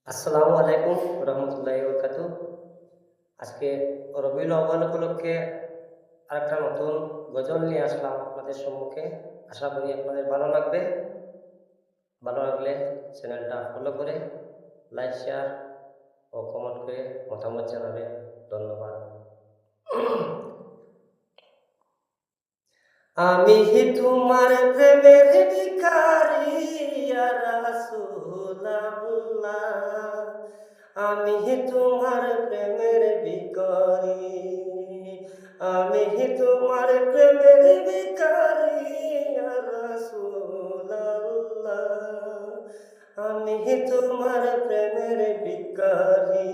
আসসালামু আলাইকুম রহমতুল্লাহি বরকাতু। আজকে রবিউল আউয়াল উপলক্ষে আরেকটা নতুন গজল নিয়ে আসলাম আপনাদের সম্মুখে। আশা করি আপনাদের ভালো লাগবে। ভালো লাগলে চ্যানেলটা ফলো করে লাইক, শেয়ার ও কমেন্ট করে মতামত জানাবেন। ধন্যবাদ। আমি তোমার প্রেমের ভিখারি ইয়া রাসূলুল্লাহ, আমি তোমার প্রেমের ভিখারি, আমি তোমার প্রেমের ভিখারি ইয়া রাসূলুল্লাহ, আমি তোমার প্রেমের ভিখারি।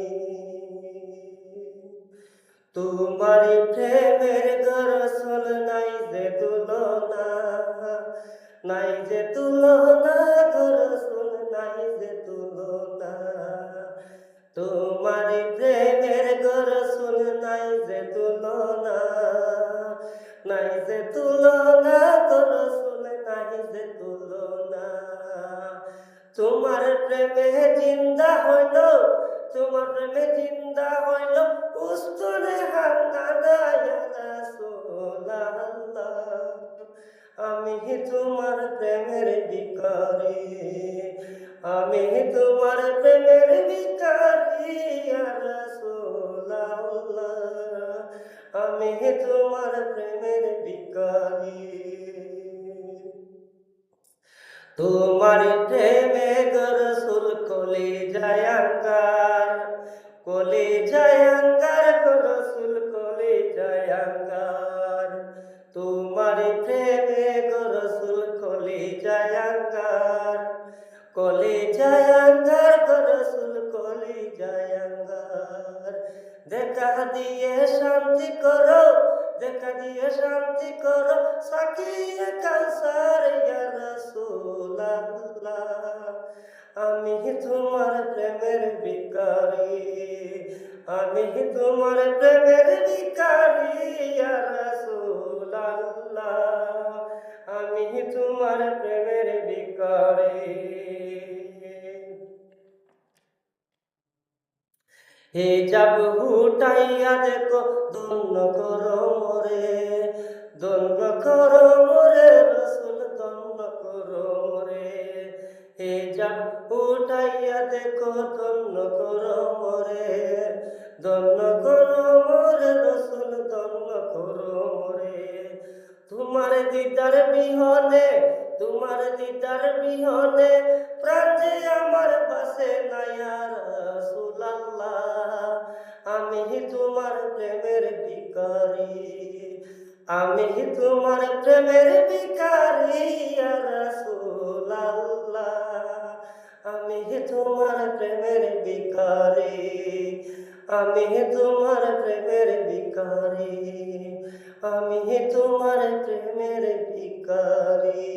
তোমার প্রেমের দর্শন নাই যে তুলনা, নাই যে তুলনা, দর্শন নাই যে তুলনা। তোমার প্রেমের দর্শন নাই যে তুলনা, নাই যে তুলনা, দর্শন নাই যে তুলনা। তোমার প্রেমে জিন্দা হইল, তোমার প্রেমে জিন্দা হইল উস্তরে হাঙ্গানা ইয়া রাসূলুল্লাহ, আমি তোমার প্রেমের ভিখারি, আমি তোমার প্রেমের ভিখারি ইয়া রাসূলুল্লাহ, আমি তোমার প্রেমের ভিখারি। তোমার প্রেমে রসুল কলিজায় আঙ্গার, কলিজায় আঙ্গার, রসুল কলিজায় আঙ্গার। তোমার প্রেমে রসুল কলিজায় আঙ্গার, কলিজায় আঙ্গার, রসুল কলিজায় আঙ্গার। দেখা দিয়ে শান্তি করো, দেখা দিয়ে শান্তি করো সাকিয়ে কাউসার ইয়া রাসূলুল্লাহ, আমি তোমার প্রেমের ভিখারি, আমি তোমার প্রেমের ভিখারি ইয়া রাসূলুল্লাহ, আমি তোমার প্রেমের ভিখারি। হিজাব হুটাইয়া দেখো ধন্য করো মোরে, ধন্য করো মোরে রসুল, ধন্য করো মোরে। হিজাব হুটাইয়া দেখো ধন্য করো মোরে, ধন্য করো মোরে রসুল, ধন্য করো মোরে। তোমার দিদার বিহনে, তোমার দিদার বিহনে প্রাণ যে আমার বাসে না ইয়া রাসূলুল্লাহ, আমি তোমার প্রেমের ভিখারি, আমি তোমার প্রেমের ভিখারি ইয়া রাসূলুল্লাহ, আমি তোমার প্রেমের ভিখারি, আমি তোমার প্রেমের ভিখারি, আমি তোমার প্রেমের ভিখারি।